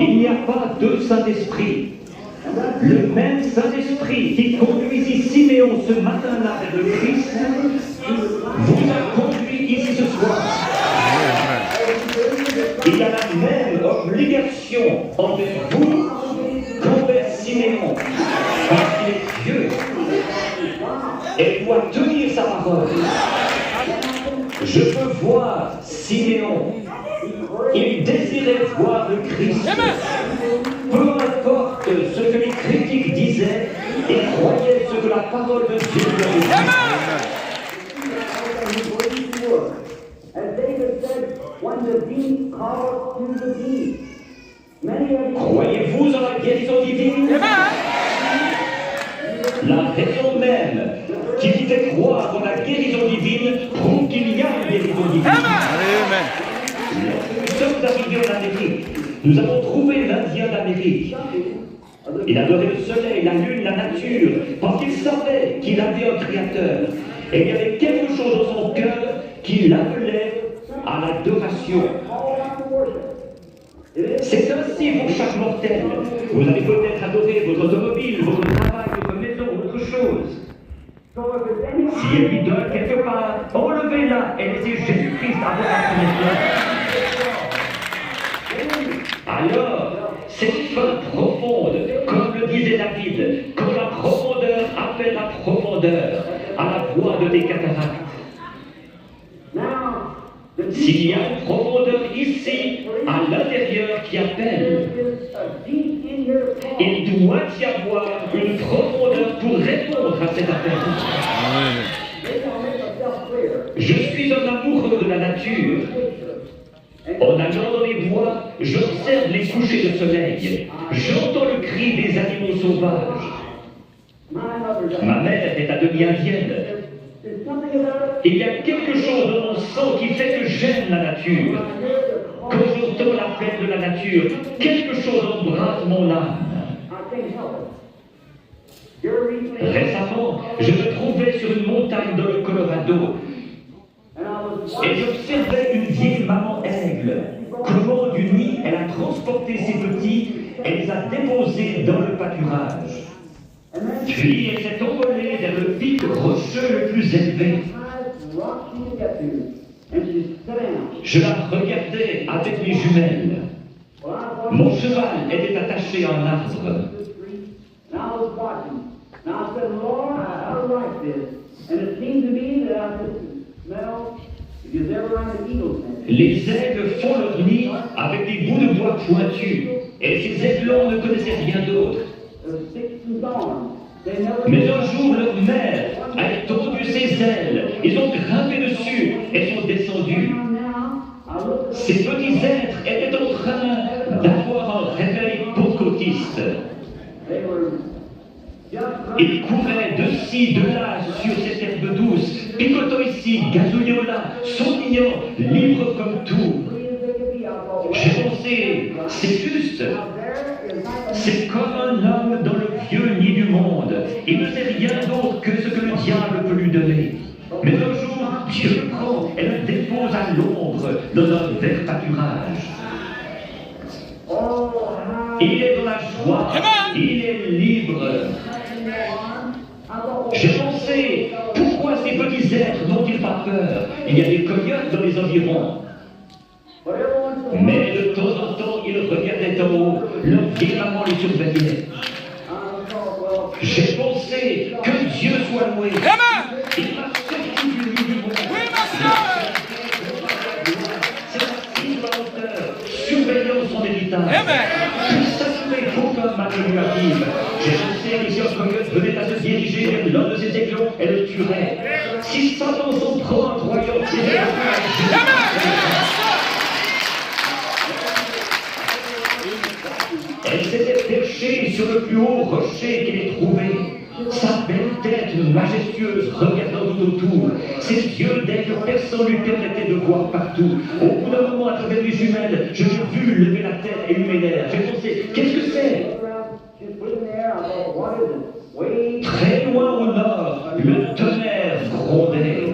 Il n'y a pas deux Saint-Esprit. Le même Saint-Esprit qui conduisit Siméon ce matin-là vers le Christ vous a conduit ici ce soir. Il y a la même obligation envers vous qu'envers Siméon, parce qu'il est Dieu et doit tenir sa parole. Je peux voir Siméon. Il désirait voir le Christ. Peu importe ce que les critiques disaient, il croyait ce que la parole de Dieu lui avait dit. Croyez-vous en la guérison divine? La raison même qui vous fait croire en la guérison divine prouve qu'il y a une guérison divine. Nous sommes arrivés en Amérique. Nous avons trouvé l'Indien d'Amérique. Il adorait le soleil, la lune, la nature, parce qu'il savait qu'il avait un créateur. Et il y avait quelque chose dans son cœur qui l'appelait à l'adoration. C'est ainsi pour chaque mortel. Vous allez peut-être adorer votre automobile, votre travail, votre maison, autre chose. Si elle lui donne quelque part, enlevez-la et laissez Jésus-Christ avoir la première. Alors, cette fin profonde, comme le disait David, quand la profondeur appelle la profondeur, à la voix de tes cataractes. S'il y a une profondeur ici, à l'intérieur, qui appelle, il doit y avoir une profondeur pour répondre à cet appel. Je suis un amoureux de la nature. En allant dans les bois, j'observe les couchers de soleil. J'entends le cri des animaux sauvages. Ma mère est à demi indienne. Il y a quelque chose dans mon sang qui fait j'aime la nature, quand j'entends l'appel de la nature, quelque chose embrase mon âme. Récemment, je me trouvais sur une montagne dans le Colorado et j'observais une vieille maman aigle. Comment du nid elle a transporté ses petits et les a déposés dans le pâturage. Puis elle s'est envolée vers le pic rocheux le plus élevé. Je la regardais avec mes jumelles. Mon cheval était attaché à un arbre. Les aigles font leur nid avec des bouts de bois pointus, et ces aiglons ne connaissaient rien d'autre. Mais un jour, leur mère a étendu ses ailes, ils ont grimpé dessus et sont descendus. Ces petits êtres étaient en train d'avoir un réveil pentecôtiste. Ils couraient de ci, de là, sur cette herbe douce, picotant ici, gazouillant là, souriant, libres comme tout. J'ai pensé, c'est juste. C'est comme un homme dans le vieux nid du monde. Il ne sait rien d'autre que ce que le diable peut lui donner. Mais un jour, Dieu le prend et le dépose à l'ombre dans un vert pâturage. Il est dans la joie, il est libre. J'ai pensé, pourquoi ces petits êtres n'ont-ils pas peur? Il y a des coyotes dans les environs. Mais de temps en temps, ils regardaient en haut, leur vieille maman les surveillait. J'ai pensé que Dieu soit loué. Il m'a sorti du nid du monde. C'est assis à hauteur, surveillant son héritage. Ça ne fait qu'aucun mal ne lui arrive. J'ai pensé que si un coyote venait à se diriger vers l'un de ses aiglons, elle le tuerait. Si Satan s'en prend en croyant, elle s'était perchée sur le plus haut rocher qu'elle ait trouvé. Sa belle tête majestueuse regardant tout autour. Ses yeux d'aigle perçants lui permettaient de voir partout. Au bout d'un moment, à travers les jumelles, je l'ai vu lever la tête et humer l'air. J'ai pensé, qu'est-ce que c'est? Très loin au nord, le tonnerre grondait.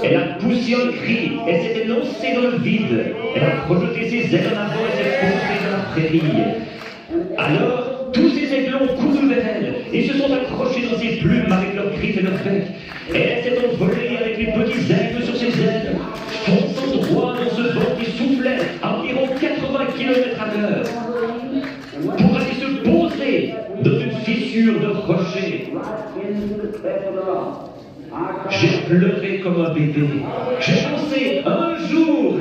Elle a poussé un cri et s'était lancée dans le vide. Elle a projeté ses ailes en avant et s'est posée dans la prairie. Alors, tous ces aiglons coururent vers elle et se sont accrochés dans ses plumes avec leurs griffes et leurs becs. Et elle s'est envolée avec les petits aigles sur ses ailes, fonçant droit dans ce vent qui soufflait à environ 80 km/h, pour aller se poser dans une fissure de rocher. J'ai pleuré comme un bébé. J'ai pensé, un jour,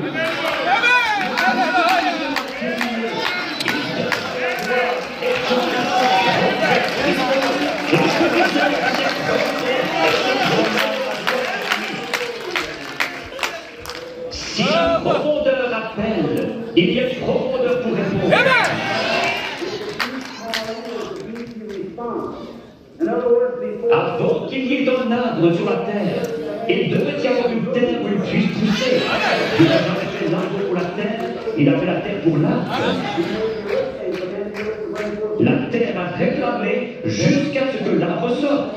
si la profondeur appelle, il y a une profondeur pour répondre. Avant qu'il y ait un arbre sur la terre, il devait y avoir une terre où il puisse pousser. Il n'a jamais fait l'arbre pour la terre, il a fait la terre pour l'arbre. La terre a réclamé jusqu'à ce que l'arbre sorte.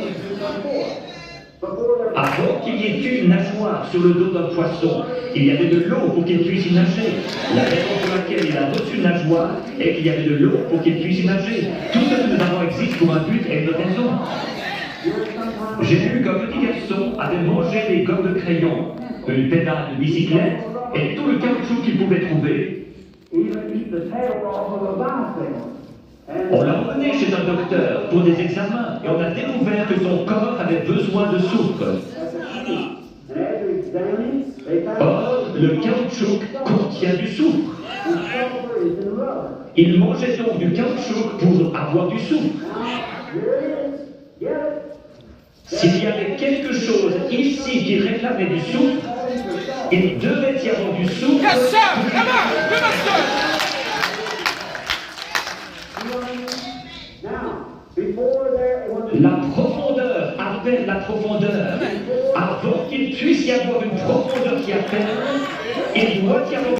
Avant qu'il y ait eu une nageoire sur le dos d'un poisson, il y avait de l'eau pour qu'il puisse y nager. La raison pour laquelle il a reçu une nageoire est qu'il y avait de l'eau pour qu'il puisse y nager. Tout ce que nous avons existe pour un but et une raison. J'ai vu qu'un petit garçon avait mangé des gommes de crayon, une pédale de bicyclette et tout le caoutchouc qu'il pouvait trouver. On l'a emmené chez un docteur pour des examens et on a découvert que son corps avait besoin de soufre. Or, le caoutchouc contient du soufre. Il mangeait donc du caoutchouc pour avoir du soufre. S'il y avait quelque chose ici qui réclamait du soufre, il devait y avoir du soufre. Yes, sir! Come on! La profondeur appelle la profondeur. Avant qu'il puisse y avoir une profondeur qui appelle, terre, il doit y avoir